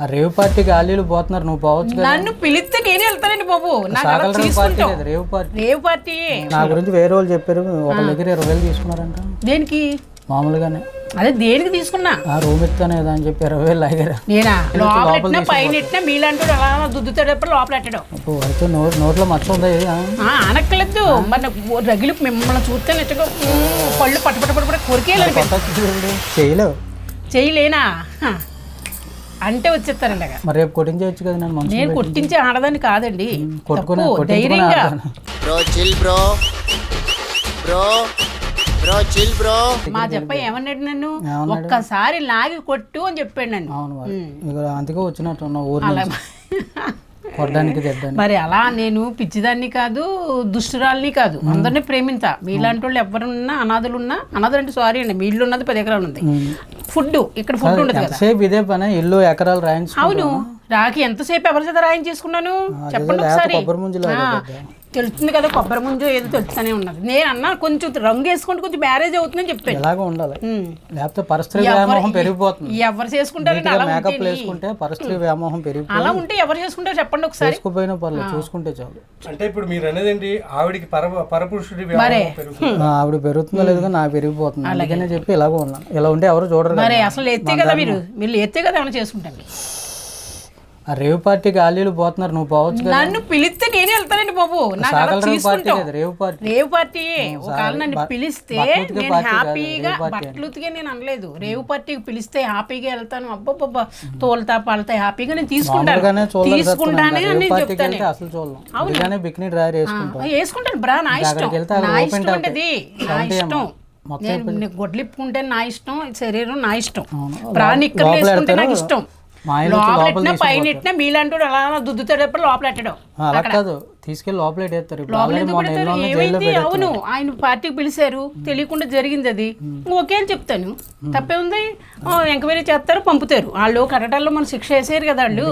ఆ రేవ్ పార్టీకి ఆలీలు పోతున్నారు, నువ్వు పోవచ్చు కదా. నన్ను పిలిస్తే నేను వెళ్తానండి బాబు. సాగల రేవ్ పార్టీ లేదు, రేవ్ పార్టీ. రేవ్ పార్టీ నా గురించి వేరే వాళ్ళు చెప్పారు, ఒక దగ్గర 20,000 తీసుకున్నారంట. దేనికి? మామూలుగానే. అదే దేనికి తీసుకున్నా? ఆ రూమ్ ఇస్తానేదా అని చెప్పి 20,000 లాగారు. నేనా లోపల పైన ఎట్టినా మీలాంటి అలా దుద్దుతాడప్పుడు లోపల పెట్టడం. అయితే నోట్లో మచ్చ ఉందా? అనక్కలేదు మరి రగిలి మిమ్మల్ని చూస్తే నెట్టుగా పళ్ళు పట్టుపట్టు కొరికేయాలి. చేయలేవు. చేయలేనా అంటే వచ్చేస్తారండి. మరి రేపు కొట్టించవచ్చు కదా. నేను కొట్టించే ఆడదాన్ని కాదండి, ధైర్యంగా. మా చెప్ప ఏమన్నాడు నన్ను, ఒక్కసారి లాగి కొట్టు అని చెప్పాడు నన్ను. అవును, అందుకే వచ్చినట్టు ఊరు కొట్టడానికి. మరి అలా నేను పిచ్చిదాన్ని కాదు, దుష్టురాల్ని కాదు, అందరినీ ప్రేమించా. మీలాంటి వాళ్ళు ఎవరున్నా, అనాథులున్నా, అనాథులు అంటే సారీ అండి, మీ ఇల్లు ఉన్నది 10 ఎకరాలు ఉంది. ఫుడ్ ఇక్కడ ఫుడ్ ఉండదు కదా. సేపు ఇదే పని, ఇల్లు ఎకరాలు రాయించు. అవును, రాకి ఎంతసేపు ఎవరి చేత రాయించేసుకున్నాను చెప్పండి ఒకసారి. తెలుస్తుంది కదా, కొబ్బరి ముంజు ఏదో తెలుస్తూనే ఉన్నది. నేను అన్నా కొంచెం రంగు వేసుకుంటే కొంచెం మ్యారేజ్ అవుతుందని చెప్పాను. ఎలాగో ఉండాలి, లేకపోతే పరస్త్రీ వ్యామోహం పెరిగిపోతుంది. ఎవరు చేసుకుంటారు మేకప్ వేసుకుంటే పరస్త్రీ వ్యామోహం పెరిగిపోతుంది. అలా ఉంటే ఎవరు చేసుకుంటారు చెప్పండి ఒకసారి. చేసుకోపోయినా పర్లేదు, చూసుకుంటే చాలు. అంటే ఇప్పుడు మీరు అనేది ఆవిడికి పరపురుషుడి ఆవిడ పెరుగుతుందో లేదుగా నాకు పెరిగిపోతుంది. అలాగనే చెప్పి ఇలాగో ఉన్నాను. ఇలా ఉంటే ఎవరు చూడరు. మరి అసలు ఎత్తే కదా మీరు ఎత్తే కదా ఏమైనా చేసుకుంటాను. ఆ రేవ్ పార్టీకి ఆలీలు పోతున్నారు, నువ్వు పోవచ్చు కదా. నన్ను పిలిస్తే నేనే వెళ్తానండి బాబు. రేవ్ పార్టీ ఒకవేళ నన్ను పిలిస్తే నేను హ్యాపీగా, బట్టలు ఉతికే నేను అనలేదు, రేవ్ పార్టీకి పిలిస్తే హ్యాపీగా వెళ్తాను. అబ్బబ్బబ్బా తోలుతా పాలతా హ్యాపీగా నేను తీసుకుంటానే అని చెప్తాను. అవును, బికినీ డ్రైర్ వేసుకుంటాను బ్రా, నా ఇష్టం, నా ఇష్టం అంటది, నా ఇష్టం. నేను గొడ్లిప్పుకుంటే నా ఇష్టం, శరీరం నా ఇష్టం, ప్రాణిక్కలు వేసుకుంటే నాకు ఇష్టం. లోపల పైన మీలాంటి అలా దుద్దుతాడప్పుడు లోపల పెట్టడం. అలా కాదు, తీసుకెళ్ళి లోపల పెట్టేస్తారు. ఏమైంది? అవును, ఆయన పార్టీకి పిలిచారు, తెలియకుండా జరిగింది, అది ఓకే అని చెప్తాను. తప్పే ఉంది. ఎంక్వైరీ చేస్తారు, పంపుతారు. వాళ్ళు కట్టడాల్లో మనం శిక్ష వేసారు కదా. వాళ్ళు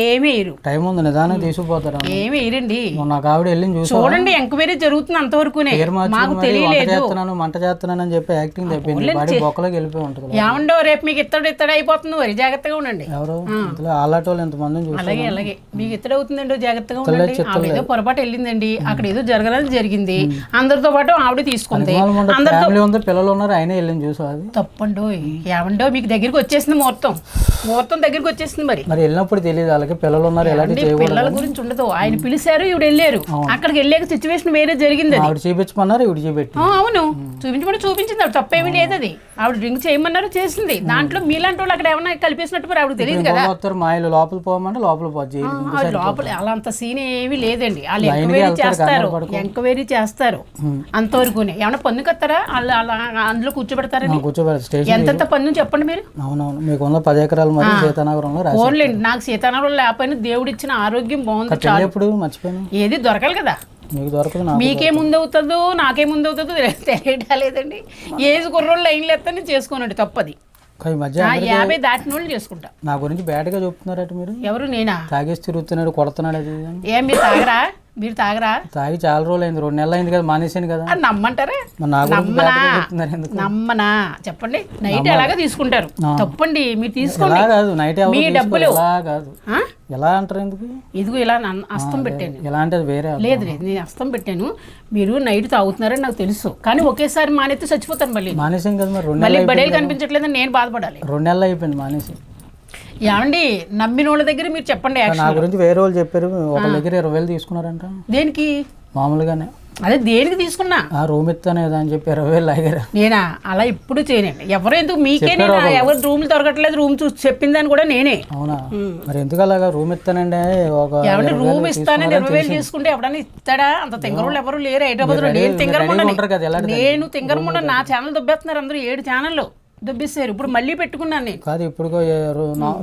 ఏమి వేయరు. టైం ఉంది, నిదానం తీసుకుపోతారు. ఏమి వేయరండి. నాకు ఆవిడ వెళ్ళి చూడండి, ఎంక్వైరీ జరుగుతుంది అంతవరకునే. మాకు తెలియలేదు, మంట చేస్తున్నాను అని చెప్పి యాక్టింగ్ తప్పింది, బొక్కలోకి వెళ్ళిపోయి ఉంటుంది. ఏమండో రేపు మీకు ఇత్తడి అయిపోతుంది, మరి జాగ్రత్తగా ఉండండి. ఎవరు అలాంటి వాళ్ళు ఎంతమంది. అలాగే మీకు ఇత్తడి అవుతుందండి, జాగ్రత్తగా ఉండండి. ఏదో పొరపాటు వెళ్ళిందండి, అక్కడ ఏదో జరగడానికి జరిగింది, అందరితో పాటు ఆవిడ తీసుకుంది. పిల్లలు ఉన్నారు, ఆయన వెళ్ళింది చూసారు. తప్పండో ఏమండో, మీకు దగ్గరికి వచ్చేసింది, ముహూర్తం దగ్గరికి వచ్చేసింది. మరి వెళ్ళినప్పుడు తెలియదు వాళ్ళకి పిల్లలు ఉన్నారు, పిల్లల గురించి ఉండదు. ఆయన పిలిచారు, ఇవిడ వెళ్ళారు. అక్కడికి వెళ్ళాక సిచ్యువేషన్ వేరే జరిగింది. ఆవిడ చూపించమన్నారు, ఇవిడ చూపెట్టి. అవును, చూపించమని చూపించింది. ఆవిడ తప్పేమీ లేదు. అది ఆవిడ డ్రింక్ చేయమన్నారు, చేసింది. దాంట్లో మీలాంటి వాళ్ళు అక్కడ ఏమన్నా కలిపేసినట్టు మరి ఆవిడ తెలియదు కదా. మాయలు లోపల పోమంటే లోపల పోవచ్చు. లోపల అలా అంత సీన్ ఏమీ లేదండి. వాళ్ళు ఎంక్వైరీ చేస్తారు అంతవరకునే. ఏమన్నా పన్ను కత్తారా వాళ్ళు, అలా అందులో కూర్చోబెడతారని. ఎంత పన్ను చెప్పండి మీరు. అవునవును, మీకు 10 ఎకరాలు సీతానగరంలో. ఓన్లేండి, నాకు సీతానగరం లేకపోయినా దేవుడు ఇచ్చిన ఆరోగ్యం బాగుంది. ఎప్పుడు మర్చిపోయాను, ఏది దొరకాలి కదా. మీకు దొరకదు, మీకే ముందు అవుతుందో నాకే ముందు అవుతుందో తెలియటం లేదండి. ఏజ్ కుర్రోళ్ళు లైన్లు ఎత్తా నేను చేసుకోనండి, తప్పది. 50 దాటిన వాళ్ళు చేసుకుంటా. నా గురించి బ్యాడ్గా చెప్తున్నారట మీరు. ఎవరు? నేనా? తాగేసి తిరుగుతున్నాడు, కొడుతున్నాడు. అది ఏం మీరు తాగరా? మీరు తాగరా? తాగి చాలా రోజులు అయింది, 2 నెలలు అయింది కదా, మానేసాను కదా. నమ్మంటారా? నమ్మనా చెప్పండి. నైట్ ఎలాగా తీసుకుంటారు, తప్పండి. మీరు తీసుకోండి, మీ డబ్బులు. ఎలా అంటారు ఎందుకు? ఇదిగో ఇలా అస్తం పెట్టాను. ఎలా అంటే వేరే లేదు, నేను అస్తం పెట్టాను. మీరు నైట్ తాగుతున్నారని నాకు తెలుసు, కానీ ఒకేసారి మానేస్తే చచ్చిపోతాను. మానేసాం కదా, మళ్ళీ బడేలు కనిపించట్లేదని నేను బాధపడాలి. 2 నెలలు అయిపోయింది మానేసి. ఏమండి, నమ్మిన వాళ్ళ దగ్గర మీరు చెప్పండి. నా గురించి వేరే వాళ్ళు చెప్పారు, ఒక దగ్గర 20,000 తీసుకున్నారంట. దేనికి? మామూలుగానే. అదే దేనికి తీసుకున్నా? రూమ్ ఇస్తానేదా అని చెప్పి 20,000 లాగారు. నేనా? అలా ఇప్పుడు చేయనండి. ఎవరు ఎందుకు, మీకే ఎవరు రూమ్లు దొరకట్లేదు, రూమ్ చూసి చెప్పిందని కూడా నేనే. అవునా? మరి ఎందుకు అలాగా రూమ్ ఇస్తానండి? ఏమంటే రూమ్ ఇస్తానని 20,000 తీసుకుంటే ఎవడన్నా ఇస్తాడా? అంత తింగరులు ఎవరు లేరు హైదరాబాద్లో. నేను తింగరముండ నా ఛానల్ దొబ్బేస్తున్నారు అందరూ. 7 ఛానళ్ళు దొబ్బేశారు. ఇప్పుడు మళ్ళీ పెట్టుకున్నాను నేను. కాదు, ఇప్పుడు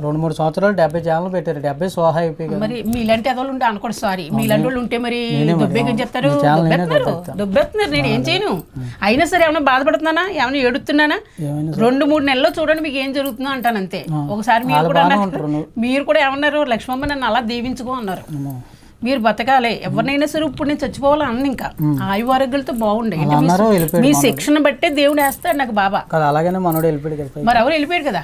2-3 సంవత్సరాలు 70 ఛానల్ పెట్టారు. 70 సోహా అయిపోయి. మరి మీలాంటి వాళ్ళు ఉంటే అనుకోండి, సారీ, మీలాంటి వాళ్ళు ఉంటే మరి దొబ్బేకని చెప్తారు, దొబ్బేస్తున్నారు. నేను ఏం చేయను. అయినా సరే ఏమైనా బాధపడుతున్నానా, ఏమైనా ఏడుతున్నానా? 2-3 నెలల్లో చూడండి మీకు ఏం జరుగుతుందో అంటాను అంతే. ఒకసారి మీరు కూడా ఏమన్నారు, లక్ష్మమ్మ నన్ను అలా దీవించుకో అన్నారు. మీరు బతకాలి, ఎవరినైనా సరే ఇప్పుడు నేను చచ్చిపోవాలి అన్న. ఇంకా ఆయు ఆరోగ్యాలతో బాగుండే. మీ శిక్షణ బట్టే దేవుడు వేస్తాడు నాకు బాబా. అలాగనే మనోడు వెళ్ళిపోయాడు. మరి ఎవరు వెళ్ళిపోయాడు కదా.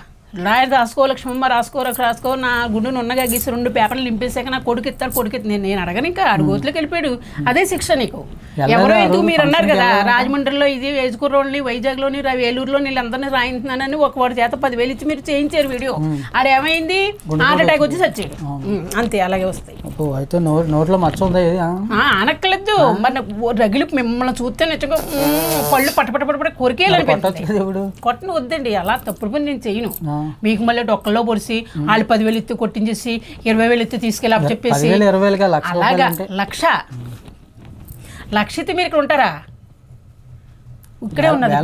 రాసుకో లక్ష్మమ్మ రాసుకో నా గుండు నున్నగా గీసి 2 పేపర్లు నింపేశాక నా కొడుకు నేను అడగను ఇంకా అడుగోతులోకి వెళ్ళిపోయాడు. అదే శిక్ష నీకు. ఎవరో ఎందుకు మీరు అన్నారు కదా రాజమండ్రిలో ఇది వేజుకుర్రోళ్ళని వైజాగ్లోని వేలూరులో వీళ్ళందరినీ రాయించున్నానని ఒకవాడి చేత 10,000 ఇచ్చి మీరు చేయించారు వీడియో. ఆడేమైంది హార్ట్ అటాక్ వచ్చి చచ్చాడు. అంతే అలాగే వస్తాయి. అయితే నోట్లో మచ్చ ఉందా? అనక్కలేదు మరి రగిలి మిమ్మల్ని చూస్తే నిజంగా పళ్ళు పట్టపట్ట కొరికేయాలనిపిస్తుంది. కొట్టను వద్దండి, అలా తప్పుడు పని నేను చేయను. మీకు మళ్ళీ డొక్కల్లో పొడిసి వాళ్ళు 10,000 ఎత్తి కొట్టించేసి 20,000 ఎత్తి తీసుకెళ్ళి అప్పు చెప్పేసి అలాగా లక్ష ఎత్తి మీరు ఇక్కడ ఉంటారా? ఇక్కడే ఉన్నది.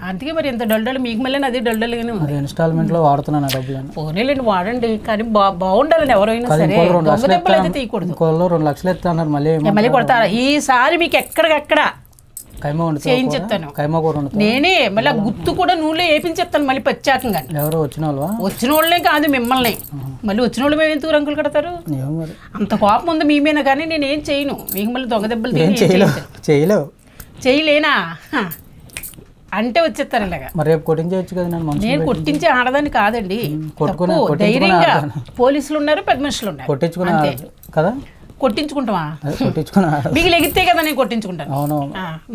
అందుకే మరి ఎంత డొల్డలు మీకు మళ్ళీ అదే డొల్డలుగానే ఉంది. ఇన్స్టాల్మెంట్ లో వాడుతున్నాను డబ్బులు. పోనీలేండి వాడండి, కానీ బాగుండాలని ఎవరైనా సరే దొంగ దెబ్బలు అయితే తీయకూడదు. 2 లక్షలు ఎత్తున్నారు మళ్ళీ కొడతారా? ఈసారి మీకు ఎక్కడికక్కడ చేయించేస్తాను నేనే. మళ్ళీ గుర్తు కూడా నూనెలో వేపించేస్తాను మళ్ళీ ప్రత్యేకంగా. ఎవరు వచ్చిన వాళ్ళే కాదు మిమ్మల్ని. మళ్ళీ వచ్చిన వాళ్ళు మేము ఎందుకు రంగులు కడతారు? అంత కోపం ఉంది మీ మీద, కానీ నేను ఏం చేయను. మీకు మళ్ళీ దొంగ దెబ్బలు చేయలేనా అంటే వచ్చేస్తారు ఇలాగా. నేను కొట్టించే ఆడదాన్ని కాదండి. ధైర్యంగా పోలీసులు ఉన్నారు, పెద్ద మనుషులు ఉన్నారు. కొట్టించుకుంటావా? మీకు ఎగిరితే కదా నేను కొట్టించుకుంటాను.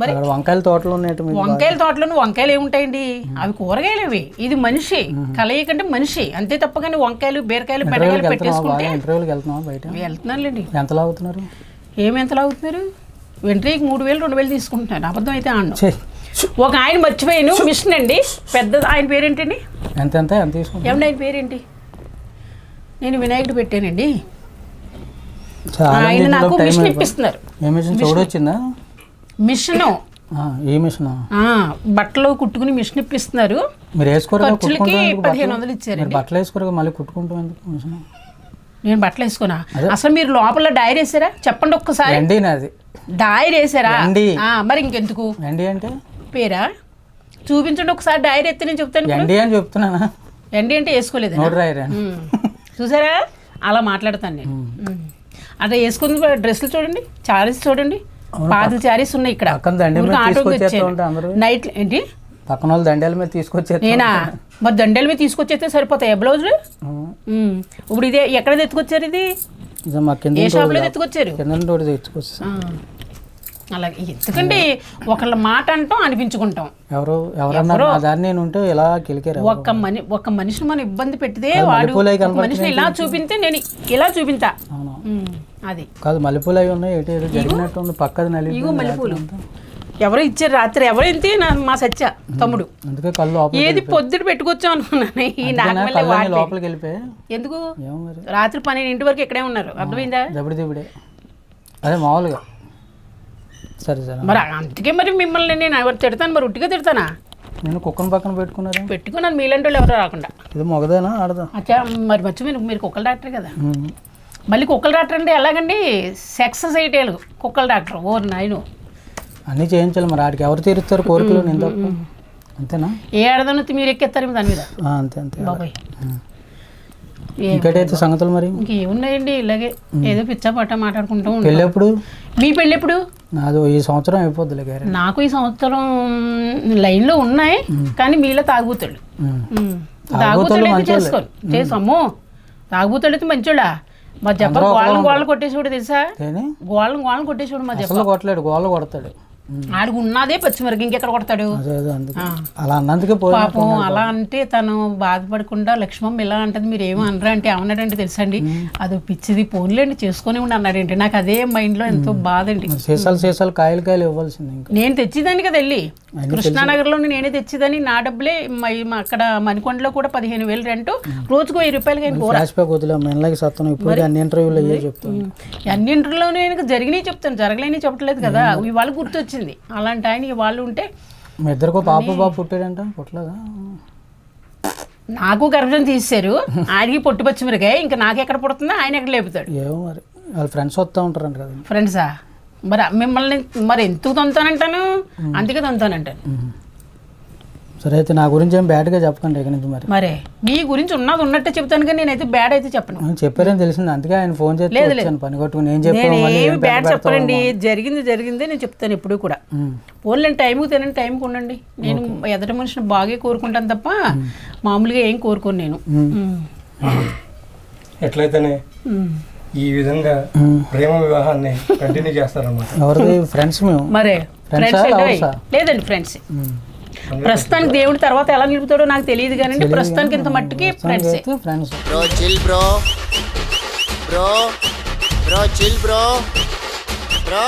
మరి వంకాయల తోటలో వంకాయలు ఏముంటాయండి? అవి కూరగాయలు. అవి ఇది మనిషి కలయికంటే మనిషి అంతే తప్ప. కానీ వంకాయలు బీరకాయలు బెండకాయలు పెట్టేసుకుంటే వెళ్తున్నానులేండి. ఎంత లాగుతున్నారు? వెంట్రీకి 3,000 2,000 తీసుకుంటున్నాను. అబద్ధం అయితే ఆడను. ఒక ఆయన మర్చిపోయాను మిషన్ అండి, పెద్ద ఆయన పేరేంటండి? ఏమండి ఆయన పేరేంటి? నేను వినాయకుడు పెట్టానండి. ఆయన నాకు మిషన్ ఇప్పిస్తున్నారు. మిషన్ బట్టలు కుట్టుకుని మిషన్ ఇప్పిస్తున్నారు. ఖర్చులకి 1,500 ఇచ్చారు. బట్టలు వేసుకోరు మళ్ళీ కుట్టుకుంటాం. నేను బట్టలు వేసుకున్నా. అసలు మీరు లోపల డైరీ వేసారా? చెప్పండి ఒక్కసారి. డైరీ వేసారా? మరి ఇంకెందుకు అంటే పేరా? చూపించండి ఒకసారి డైరీ ఎత్తి నేను చెప్తాను. ఎండి అంటే వేసుకోలేదు చూసారా? అలా మాట్లాడతాను నేను. అట్లా వేసుకుని డ్రెస్సులు చూడండి, చారీస్ చూడండి, పాత చారీస్ ఉన్నాయి ఇక్కడ. నైట్ ఏంటి పక్కన వాళ్ళు దండల మీద తీసుకొచ్చే నేనా? మరి దండల మీద తీసుకొచ్చేస్తే సరిపోతాయి బ్లౌజులు. ఇప్పుడు ఇదే ఎక్కడ తెచ్చుకొచ్చారు? ఇది ఏ షాప్లో తెచ్చుకొచ్చారు? అలాగే ఎందుకండి ఒకళ్ళ మాట అంటాం అనిపించుకుంటాం. ఒక మనిషిని మనం ఇబ్బంది పెట్టితే వాడు మనిషిని ఇలా చూపితే నేను ఇలా చూపించా. అది కాదు మల్లెపూలు అవి ఉన్నాయి. ఇగో మల్లెపూలు ఎవరో ఇచ్చారు రాత్రి. ఎవరు ఇంతే మా సత్య తమ్ముడు. ఏది పొద్దుట పెట్టుకొచ్చాం అనుకున్నాను. ఈ లోపలికి వెళ్ళిపోయి ఎందుకు రాత్రి 12 వరకు ఇక్కడే ఉన్నారు. అర్థమైందా? అదే మామూలుగా. సరే మరి అందుకే మరి మిమ్మల్ని నేను ఎవరు తిడతాను? మరి ఉట్టిగా తిడతానా? నేను కుక్కను పక్కన పెట్టుకున్నాను మీలాంటి వాళ్ళు ఎవరో రాకుండా. ఇది మొగదేనా ఆడదా? మరి మర్చిపోయి మీరు కుక్కల డాక్టర్ కదా. మళ్ళీ కుక్కల డాక్టర్ అంటే ఎలాగండి? సెక్స్ సైటేలు కుక్కల డాక్టర్. ఓ నాయను అన్నీ చేయించాలి. మరి ఆడికి ఎవరు తీరుస్తారు కోరికలు? నేను అంతేనా? ఏ ఆడదాన్ని మీరు ఎక్కేస్తారు దాని మీద. అంతే బాబాయ్. ఇంకటైతే సంగతులు మరి ఇంకేమున్నాయండి? ఇలాగే ఏదో పిచ్చా పట్ట మాట్లాడుకుంటూ ఉంటాం. పెళ్ళి ఎప్పుడు? మీ పెళ్ళి ఎప్పుడు? నాది ఈ సంవత్సరం అయిపోద్ది. నాకు ఈ సంవత్సరం లైన్లో ఉన్నాయి, కానీ మీలో తాగుబోతాడు. చేసుకోండి చేసాము. తాగుబోతాడు అయితే మంచోడా? మా చెప్ప గోళ్ళను కొట్టేసి కూడా తెలుసా? గోళ్ళను కొట్టేసి కూడా మా చెప్ప కొట్టలేడు, గోళ్ళ కొడతాడు. ఆడికి ఉన్నదే పచ్చిమిరపకాయ ఇంకెక్కడ కొడతాడు? అలా అన్నందుకే పాపం. అలా అంటే తను బాధపడకుండా లక్ష్మమ్మ ఇలా అంటది మీరు ఏమో అనరా అంటే ఏమన్నాడంటే తెలుసండి, అది పిచ్చిది పోన్లేండి చేసుకుని ఉండి అన్నాడండి. నాకు అదే మైండ్లో ఎంతో బాధ అండి. సీసాలు కాయలు ఇవ్వాల్సింది. నేను తెచ్చిదాన్ని కదా వెళ్ళి కృష్ణానగర్లో నేనే తెచ్చిదని నా డబ్బులే. అక్కడ మణికొండలో కూడా 15,000 రెంట్, రోజుకు 1000 రూపాయలకి అన్ని ఇంటర్వ్యూలో నేను జరిగినాయి చెప్తాను, జరగలేని చెప్పట్లేదు కదా. ఇవాళ గుర్తొచ్చింది. అలాంటి ఆయన వాళ్ళు ఉంటే. మీ ఇద్దరికి బాబు పుట్టాడంట? పుట్టలేదా? నాకు గర్భం తీశారు, ఆయనకి పొట్టు పచ్చిమిరకాయ. ఇంకా నాకెక్కడ పుడుతుందో ఆయన ఎక్కడ లేపుతాడు. ఏమో మరి వాళ్ళ ఫ్రెండ్స్ వస్తూ ఉంటారంట కదా. ఫ్రెండ్సా? మరి మిమ్మల్ని మరి ఎందుకు తొంతానంటాను? అందుకే తొంతానంటాను. సరే అయితే నా గురించి ఏం బ్యాడ్గా చెప్పకండి ఇక నుంచి మరి. మరే మీ గురించి ఉన్నది ఉన్నట్టే చెప్తాను కానీ నేనైతే బ్యాడ్ అయితే చెప్పను. చెప్పారని తెలిసింది, అందుకే ఆయన ఫోన్ చేసి వచ్చాను పని కొట్టుకుని. నేను నేను చెప్పాను ఏమి బ్యాడ్ చెప్పనండి, జరిగిందే నేను చెప్తాను ఎప్పుడు కూడా. ఓన్లీ టైంకి తినండి, టైంకి ఉండండి. నేను ఎదటి మనిషిని బాగా కోరుకుంటాను తప్ప మామూలుగా ఏం కోరుకోను నేను. ఎట్లయితేనే ఈ విధంగా ప్రేమ వివాహాన్ని కంటిన్యూ చేస్తారన్నమాట. ఎవరిది? ఫ్రెండ్స్ మేము. మరే లేదండి ఫ్రెండ్స్. ప్రస్తుతానికి దేవుడి తర్వాత ఎలా నిలుపుతాడో నాకు తెలియదు కానీ ప్రస్తుతానికి ఇంత మట్టుకి friends. Bro chill bro bro bro chill bro bro